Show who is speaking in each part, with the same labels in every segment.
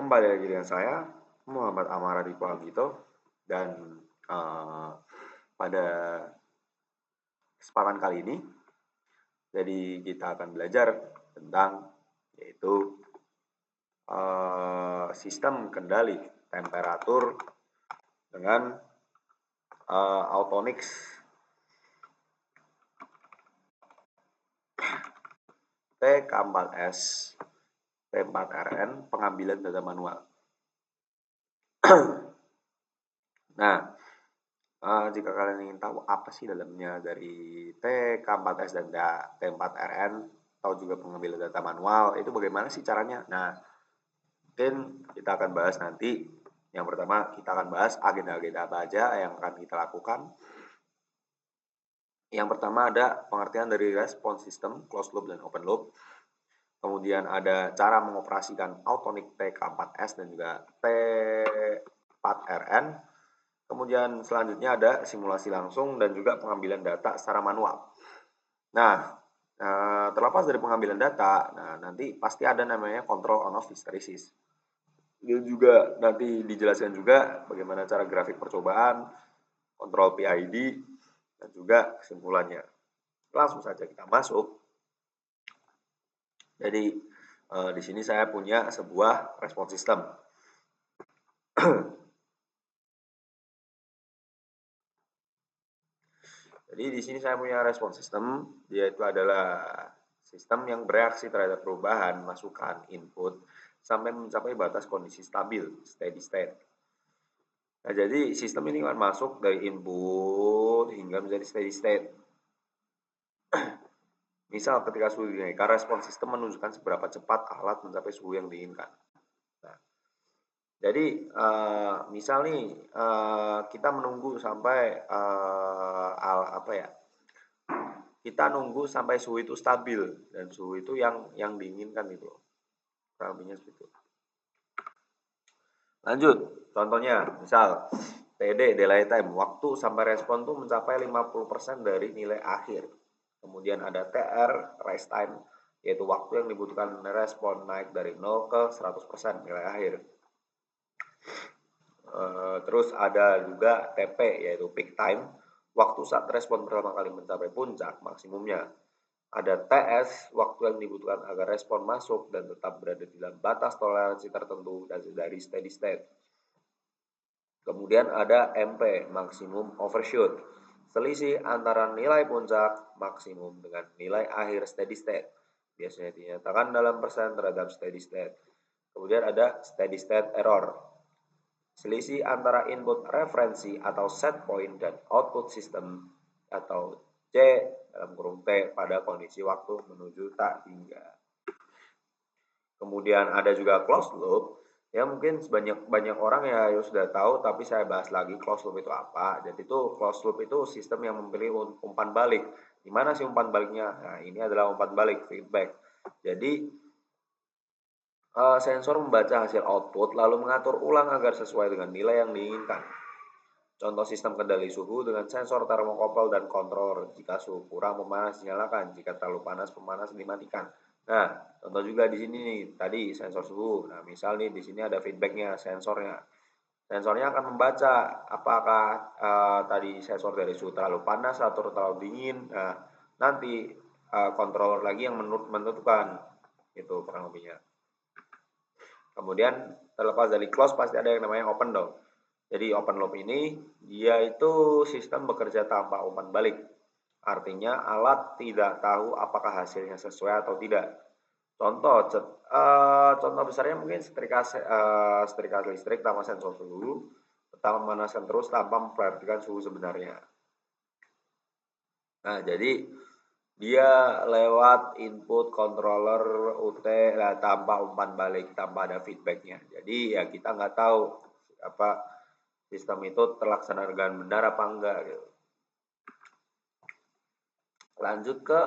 Speaker 1: Kembali lagi dengan saya, Muhammad Amara Dipo Anggito, dan pada kesempatan kali ini, jadi kita akan belajar tentang yaitu sistem kendali temperatur dengan Autonix TK4S T4RN pengambilan data manual. Nah, jika kalian ingin tahu apa sih dalamnya dari TK4S dan T4RN atau juga pengambilan data manual, itu bagaimana sih caranya? Nah, mungkin kita akan bahas nanti. Yang pertama, kita akan bahas agenda-agenda apa aja yang akan kita lakukan. Yang pertama ada pengertian dari respons system, closed loop dan open loop. Kemudian ada cara mengoperasikan Autonix TK4S dan juga T4RN. Kemudian selanjutnya ada simulasi langsung dan juga pengambilan data secara manual. Nah, terlepas dari pengambilan data, nanti pasti ada namanya control on off hysteresis. Itu juga nanti dijelaskan juga bagaimana cara grafik percobaan, kontrol PID, dan juga kesimpulannya. Langsung saja kita masuk. Jadi di sini saya punya sebuah respon sistem. Jadi di sini saya punya respon sistem, yaitu adalah sistem yang bereaksi terhadap perubahan masukan input sampai mencapai batas kondisi stabil, steady state. Nah, jadi sistem ini akan masuk dari input hingga menjadi steady state. Misal ketika suhu dinaikkan, respon sistem menunjukkan seberapa cepat alat mencapai suhu yang diinginkan. Nah, jadi misal nih kita menunggu sampai kita nunggu sampai suhu itu stabil dan suhu itu yang diinginkan gitu loh. Kurang lebihnya seperti itu. Lanjut, contohnya misal TD delay time, waktu sampai respon tuh mencapai 50% dari nilai akhir. Kemudian ada TR rise time, yaitu waktu yang dibutuhkan respon naik dari 0 ke 100% nilai akhir. Terus ada juga TP, yaitu peak time, waktu saat respon pertama kali mencapai puncak maksimumnya. Ada TS, waktu yang dibutuhkan agar respon masuk dan tetap berada di dalam batas toleransi tertentu dari steady state. Kemudian ada MP, maximum overshoot, selisih antara nilai puncak maksimum dengan nilai akhir steady state. Biasanya dinyatakan dalam persen terhadap steady state. Kemudian ada steady state error, selisih antara input referensi atau set point dan output system atau C dalam kurung T pada kondisi waktu menuju tak hingga. Kemudian ada juga closed loop, ya mungkin banyak orang ya sudah tahu, tapi saya bahas lagi closed loop itu apa. Jadi itu closed loop itu sistem yang memilih umpan balik. Di mana sih umpan baliknya? Nah, ini adalah umpan balik feedback. Jadi sensor membaca hasil output lalu mengatur ulang agar sesuai dengan nilai yang diinginkan. Contoh sistem kendali suhu dengan sensor termokopel dan controller. Jika suhu kurang memanas dinyalakan, jika terlalu panas pemanas dimatikan. Nah, contoh juga di sini nih, tadi sensor suhu. Nah, misal nih di sini ada feedbacknya sensornya. Sensornya akan membaca apakah tadi sensor dari suhu terlalu panas atau terlalu dingin. Nah, nanti controller lagi yang menentukan itu kurang lebihnya. Kemudian terlepas dari close pasti ada yang namanya open dong. Jadi open loop ini dia itu sistem bekerja tanpa umpan balik. Artinya alat tidak tahu apakah hasilnya sesuai atau tidak. Contoh besarnya mungkin setrika listrik tanpa sensor suhu, tetap memanaskan terus tanpa memperhatikan suhu sebenarnya. Nah, jadi dia lewat input controller UT tanpa umpan balik, tanpa ada feedbacknya. Jadi ya kita nggak tahu apa sistem itu terlaksana dengan benar apa enggak gitu. Lanjut ke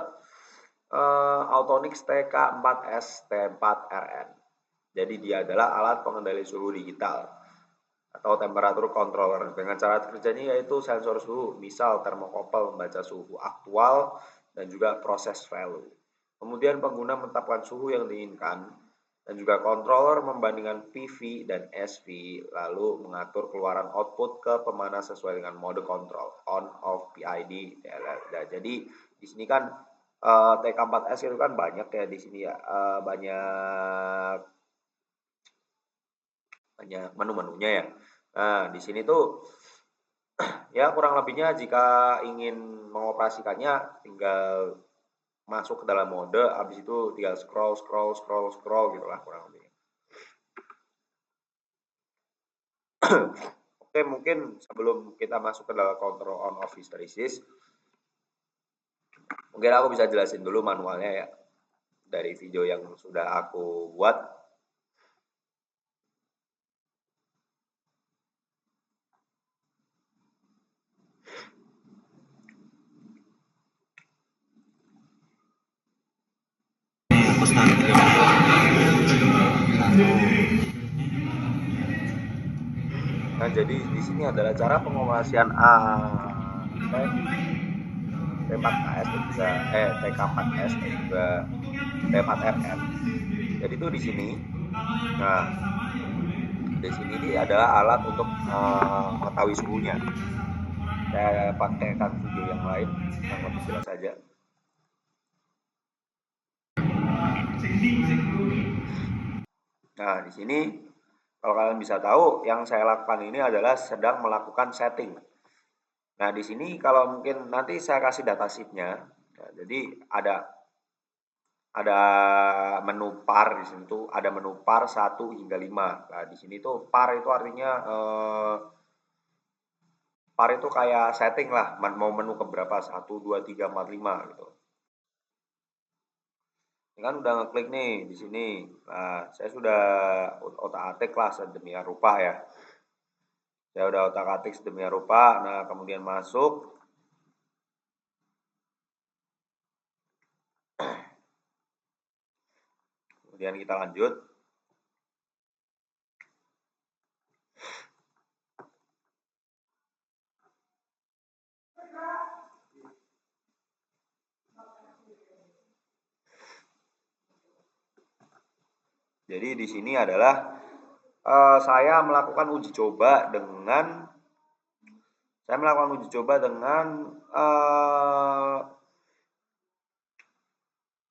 Speaker 1: Autonix TK4S T4RN. Jadi dia adalah alat pengendali suhu digital atau temperatur controller. Dengan cara kerjanya yaitu sensor suhu, misal termokopel membaca suhu aktual dan juga proses value. Kemudian pengguna menetapkan suhu yang diinginkan Dan juga controller membandingkan PV dan SV, lalu mengatur keluaran output ke pemanas sesuai dengan mode kontrol on off PID. Nah, jadi di sini kan TK4S itu kan banyak ya di sini ya, banyak menu-menunya ya. Nah, di sini tuh ya kurang lebihnya jika ingin mengoperasikannya tinggal masuk ke dalam mode, habis itu tinggal scroll gitu lah kurang lebih. Oke, mungkin sebelum kita masuk ke dalam control on off hysteresis, mungkin aku bisa jelasin dulu manualnya ya dari video yang sudah aku buat. Nah, jadi di sini adalah cara pengoperasian T4KS dan juga TK4S dan juga T4RN. Jadi itu di sini. Nah, di sini ini adalah alat untuk mengetahui suhunya. Saya pakaikan video yang lain yang lebih jelas saja. Nah, di sini kalau kalian bisa tahu, yang saya lakukan ini adalah sedang melakukan setting. Nah, di sini kalau mungkin nanti saya kasih data sheet-nya. Nah, jadi ada menu par di sini tuh, ada menu par 1 hingga 5. Nah, di sini tuh par itu artinya par itu kayak setting lah, mau menu keberapa, 1, 2, 3, 4, 5 gitu. Ini kan udah ngeklik nih di sini. Nah, saya sudah otak-atik lah sedemikian rupa ya. Saya udah otak-atik sedemikian rupa. Nah, kemudian masuk. Kemudian kita lanjut. Jadi di sini adalah saya melakukan uji coba dengan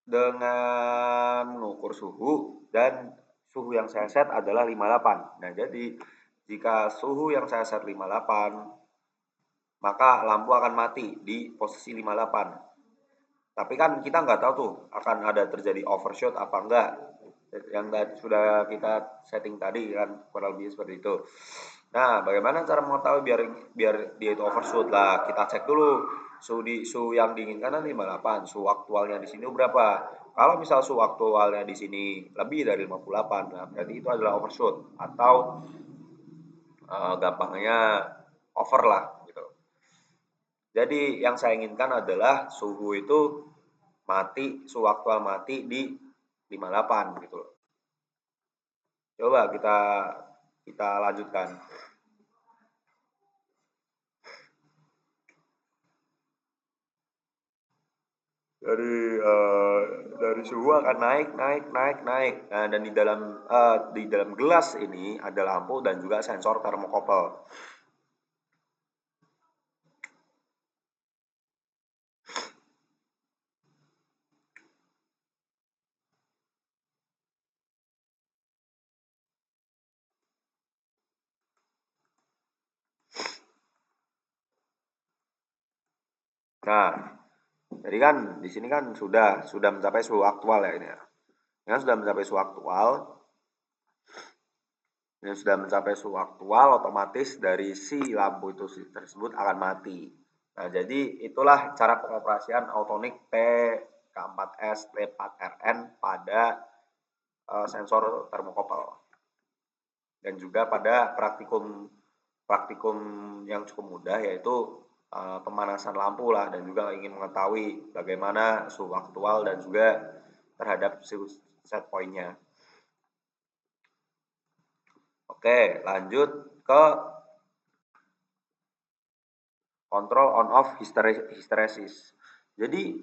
Speaker 1: dengan mengukur suhu, dan suhu yang saya set adalah 58. Nah, jadi jika suhu yang saya set 58, maka lampu akan mati di posisi 58. Tapi kan kita nggak tahu tuh akan ada terjadi overshoot apa enggak. Yang sudah kita setting tadi kan kurang lebih seperti itu. Nah, bagaimana cara mengetahui biar dia itu overshoot lah? Kita cek dulu suhu yang diinginkan kan 58, suhu aktualnya di sini berapa? Kalau misal suhu aktualnya di sini lebih dari 58, nah berarti itu adalah overshoot atau gampangnya over lah gitu. Jadi yang saya inginkan adalah suhu itu mati, suhu aktual mati di 58 gitu loh. Coba kita lanjutkan. Dari suhu akan naik. Nah, dan di dalam gelas ini ada lampu dan juga sensor termokopel. Nah, jadi kan di sini kan sudah mencapai suhu aktual ya ini ya. Ini kan sudah mencapai suhu aktual. Ini sudah mencapai suhu aktual, otomatis dari si lampu itu tersebut akan mati. Nah, jadi itulah cara pengoperasian Autonic T4S T4RN pada sensor termokopel. Dan juga pada praktikum yang cukup mudah, yaitu pemanasan lampu lah, dan juga ingin mengetahui bagaimana suhu aktual dan juga terhadap set point-nya. Oke, lanjut ke control on off hysteresis. Jadi,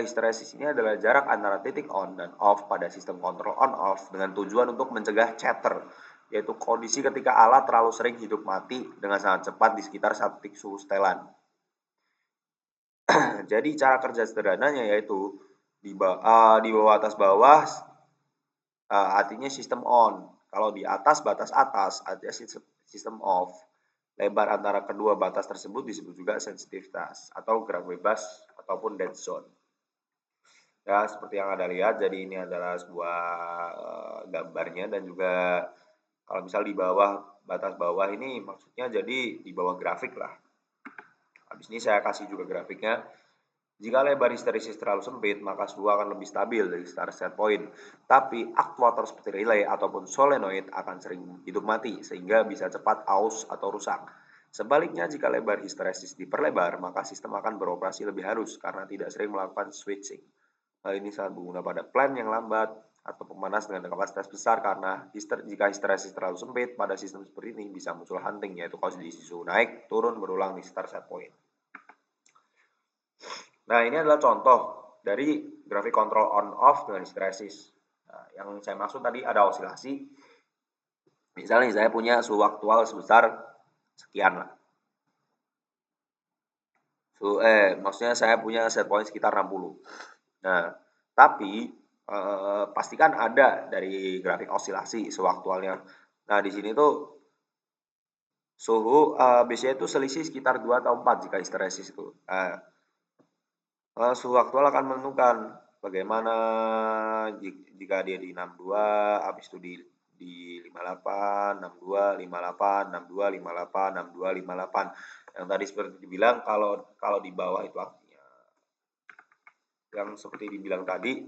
Speaker 1: histeresis ini adalah jarak antara titik on dan off pada sistem kontrol on/off dengan tujuan untuk mencegah chatter, yaitu kondisi ketika alat terlalu sering hidup mati dengan sangat cepat di sekitar satu titik suhu setelan. Jadi cara kerja sederhananya yaitu di bawah atas bawah, artinya sistem on. Kalau di atas batas atas artinya sistem off. Lebar antara kedua batas tersebut disebut juga sensitivitas atau gerak bebas ataupun dead zone. Ya, seperti yang Anda lihat, jadi ini adalah sebuah gambarnya dan juga kalau misal di bawah batas bawah ini maksudnya jadi di bawah grafik lah. Habis ini saya kasih juga grafiknya. Jika lebar histeresis terlalu sempit, maka suhu akan lebih stabil dari start set point. Tapi aktuator seperti relay ataupun solenoid akan sering hidup mati sehingga bisa cepat aus atau rusak. Sebaliknya, jika lebar histeresis diperlebar, maka sistem akan beroperasi lebih halus karena tidak sering melakukan switching. Hal ini sangat berguna pada plan yang lambat atau pemanas dengan kapasitas besar karena jika histeresis terlalu sempit pada sistem seperti ini bisa muncul hunting, yaitu kondisi suhu naik turun berulang di start set point. Nah, ini adalah contoh dari grafik kontrol on-off dengan histeresis. Nah, yang saya maksud tadi ada osilasi. Misalnya saya punya suhu aktual sebesar sekian lah. Maksudnya saya punya set point sekitar 60. Nah, tapi pastikan ada dari grafik osilasi suhu aktualnya. Nah, di sini tuh suhu biasanya itu selisih sekitar 2 atau 4 jika histeresis itu. Suhu aktual akan menentukan bagaimana jika dia di 62, habis itu di 58, 62, 58, 62, 58, 62, 58. Yang tadi seperti dibilang kalau di bawah itu artinya yang seperti dibilang tadi,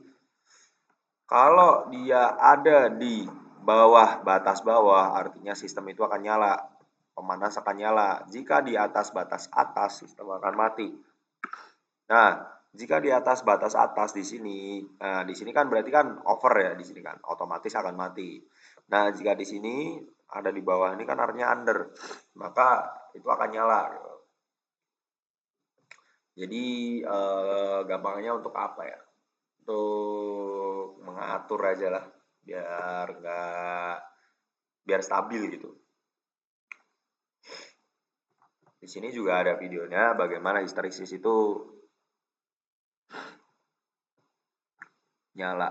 Speaker 1: kalau dia ada di bawah batas bawah artinya sistem itu akan nyala, pemanas akan nyala. Jika di atas batas atas sistem akan mati. Nah, jika di atas batas atas di sini kan berarti kan over ya di sini kan, otomatis akan mati. Nah, jika di sini ada di bawah ini kan artinya under, maka itu akan nyala. Jadi gampangnya untuk apa ya? Untuk mengatur aja lah, biar stabil gitu. Di sini juga ada videonya bagaimana histeresis itu nyala.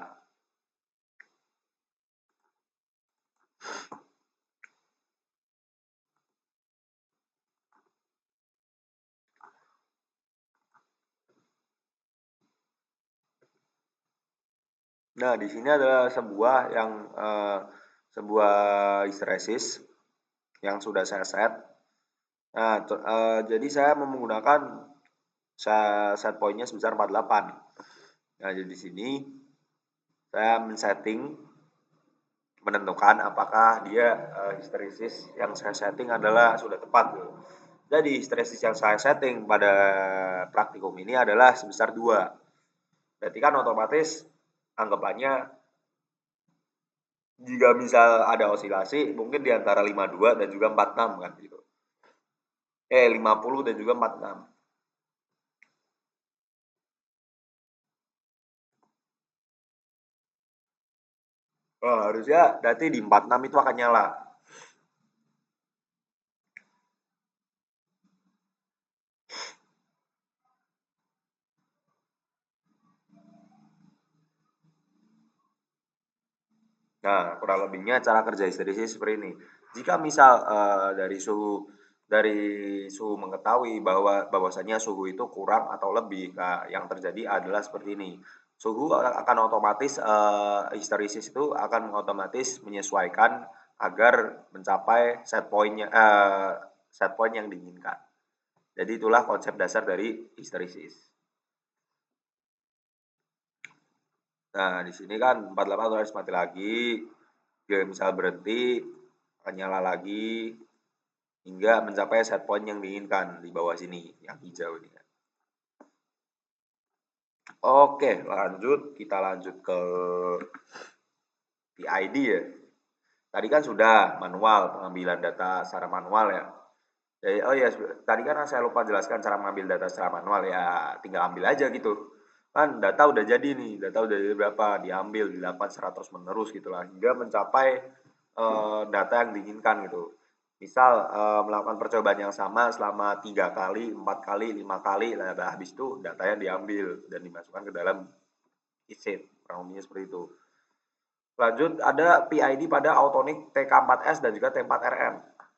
Speaker 1: Nah, di sini adalah sebuah histeresis yang sudah saya set. Nah, jadi saya menggunakan set pointnya sebesar 48. Nah, jadi di sini saya menentukan apakah dia histeresis yang saya setting adalah sudah tepat. Jadi histeresis yang saya setting pada praktikum ini adalah sebesar 2. Berarti kan otomatis anggapannya jika misal ada osilasi mungkin di antara 52 dan juga 46 kan gitu. 50 dan juga 46. Oh, harusnya berarti di 46 itu akan nyala. Nah, kurang lebihnya cara kerja histeresis seperti ini. Jika misal dari suhu mengetahui bahwasanya suhu itu kurang atau lebih, nah yang terjadi adalah seperti ini. Suhu akan otomatis histeresis itu akan otomatis menyesuaikan agar mencapai set point yang diinginkan. Jadi itulah konsep dasar dari histeresis. Nah, di sini kan 48 otomatis mati lagi. Dia misal berhenti, akan nyala lagi hingga mencapai set point yang diinginkan di bawah sini, yang hijau ini. Oke, kita lanjut ke PID ya. Tadi kan sudah manual, pengambilan data secara manual ya. Jadi, oh ya, tadi kan saya lupa jelaskan cara mengambil data secara manual ya, tinggal ambil aja gitu. Kan data udah jadi nih, data udah jadi berapa, diambil, dilakukan secara terus menerus gitulah hingga mencapai data yang diinginkan gitu. Misal melakukan percobaan yang sama selama 3 kali, 4 kali, 5 kali, nah habis itu datanya diambil dan dimasukkan ke dalam sheet, kurang lebihnya seperti itu. Lanjut, ada PID pada Autonic TK4S dan juga T4RN.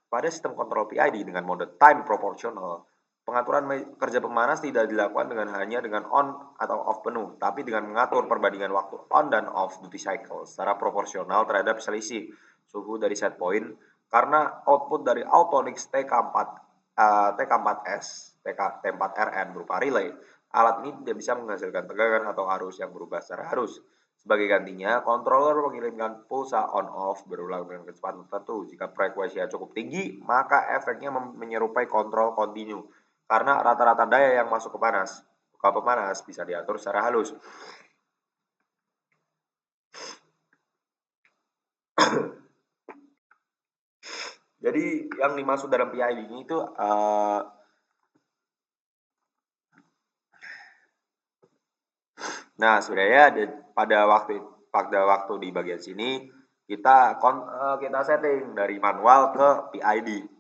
Speaker 1: Pada sistem kontrol PID dengan mode time proportional, pengaturan kerja pemanas tidak dilakukan hanya dengan on atau off penuh, tapi dengan mengatur perbandingan waktu on dan off duty cycle secara proporsional terhadap selisih suhu dari set point karena output dari Autonic TK4S, T4RN berupa relay. Alat ini tidak bisa menghasilkan tegangan atau arus yang berubah secara arus. Sebagai gantinya, controller mengirimkan pulsa on-off berulang dengan kecepatan tertentu. Jika frekuensinya cukup tinggi, maka efeknya menyerupai kontrol kontinu. Karena rata-rata daya yang masuk ke pemanas bisa diatur secara halus. Jadi yang dimaksud dalam PID ini itu nah sebenarnya pada waktu di bagian sini kita setting dari manual ke PID.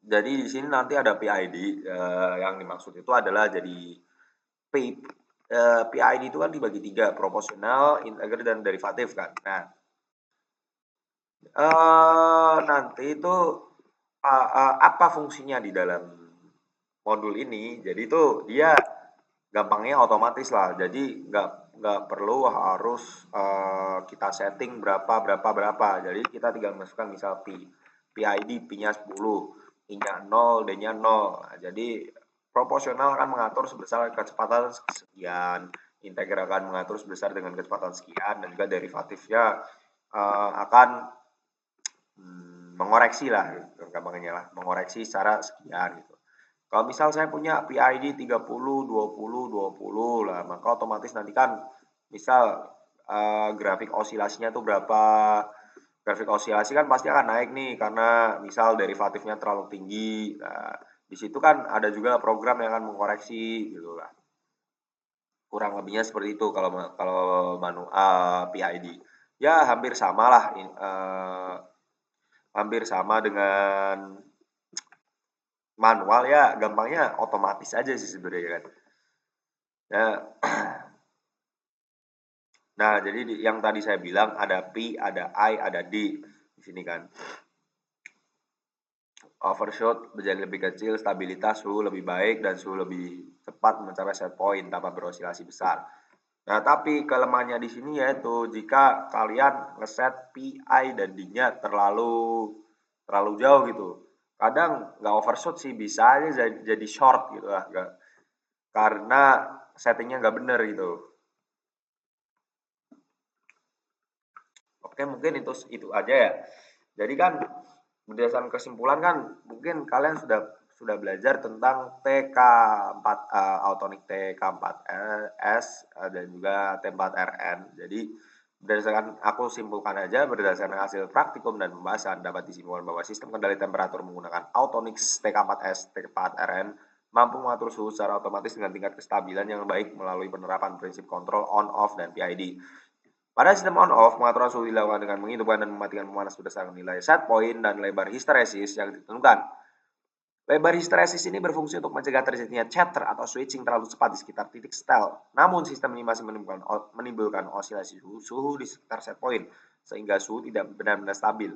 Speaker 1: Jadi di sini nanti ada PID yang dimaksud itu adalah jadi PID itu kan dibagi 3, proporsional, integer, dan derivatif kan. Nah, nanti itu apa fungsinya di dalam modul ini? Jadi itu dia gampangnya otomatis lah. Jadi nggak perlu harus kita setting berapa. Jadi kita tinggal masukkan misal PID P-nya 10, I-nya 0, D-nya 0. Nah, jadi proporsional akan mengatur sebesar kecepatan sekian, integer akan mengatur sebesar dengan kecepatan sekian, dan juga derivatifnya akan mengoreksi lah, gitu, gampangnya lah, mengoreksi secara sekian gitu. Kalau misal saya punya PID 30, 20, 20 lah, maka otomatis nanti kan misal grafik osilasinya tuh berapa, grafik osilasi kan pasti akan naik nih karena misal derivatifnya terlalu tinggi. Nah, di situ kan ada juga program yang akan mengoreksi gitu lah. Kurang lebihnya seperti itu kalau kalau PID. Ya hampir sama lah, hampir sama dengan manual ya, gampangnya otomatis aja sih sebenarnya kan. Ya, nah jadi yang tadi saya bilang ada P, ada I, ada D di sini kan. Overshoot menjadi lebih kecil, stabilitas suhu lebih baik, dan suhu lebih cepat mencapai set point tanpa berosilasi besar. Nah, tapi kelemahannya di sini yaitu jika kalian ngeset P, I, dan D-nya terlalu jauh gitu. Kadang nggak overshoot sih, bisa aja jadi short gitu lah, karena settingnya nggak bener gitu. Oke, mungkin itu aja ya. Jadi kan berdasarkan kesimpulan kan mungkin kalian sudah belajar tentang TK4 Autonic TK4S dan juga T4RN. Jadi berdasarkan aku simpulkan aja berdasarkan hasil praktikum dan pembahasan dapat disimpulkan bahwa sistem kendali temperatur menggunakan Autonix TK4S T4RN mampu mengatur suhu secara otomatis dengan tingkat kestabilan yang baik melalui penerapan prinsip kontrol on off dan PID. Pada sistem on-off, pengaturan suhu dilakukan dengan menghidupkan dan mematikan pemanas berdasarkan nilai set point dan lebar histeresis yang ditentukan. Lebar histeresis ini berfungsi untuk mencegah terjadinya chatter atau switching terlalu cepat di sekitar titik setel. Namun sistem ini masih menimbulkan osilasi suhu di sekitar set point, sehingga suhu tidak benar-benar stabil.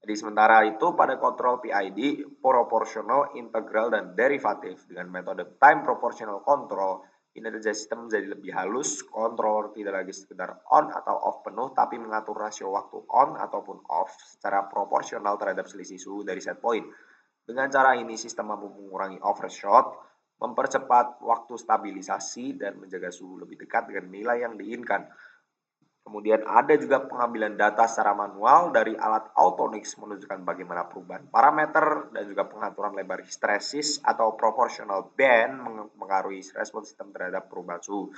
Speaker 1: Jadi sementara itu pada kontrol PID, proportional, integral, dan derivatif dengan metode time proportional control, kinerja sistem menjadi lebih halus, controller tidak lagi sekedar on atau off penuh, tapi mengatur rasio waktu on ataupun off secara proporsional terhadap selisih suhu dari set point. Dengan cara ini, sistem mampu mengurangi overshot, mempercepat waktu stabilisasi, dan menjaga suhu lebih dekat dengan nilai yang diinginkan. Kemudian ada juga pengambilan data secara manual dari alat Autonix menunjukkan bagaimana perubahan parameter dan juga pengaturan lebar histeresis atau proportional band mengaruhi respon sistem terhadap perubahan suhu.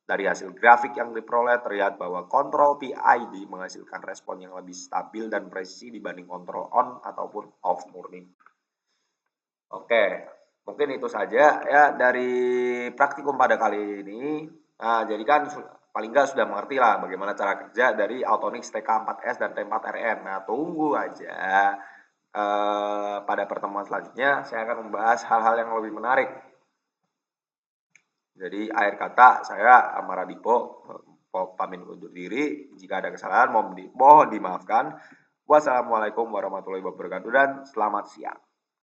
Speaker 1: Dari hasil grafik yang diperoleh terlihat bahwa kontrol PID menghasilkan respon yang lebih stabil dan presisi dibanding kontrol on ataupun off murni. Oke, mungkin itu saja ya dari praktikum pada kali ini. Nah, jadi kan paling nggak sudah mengerti lah bagaimana cara kerja dari Autonix TK4S dan T4RN. Nah, tunggu aja pada pertemuan selanjutnya saya akan membahas hal-hal yang lebih menarik. Jadi akhir kata saya Amaradipo pamit undur diri. Jika ada kesalahan mohon dimaafkan. Wassalamualaikum warahmatullahi wabarakatuh dan selamat siang.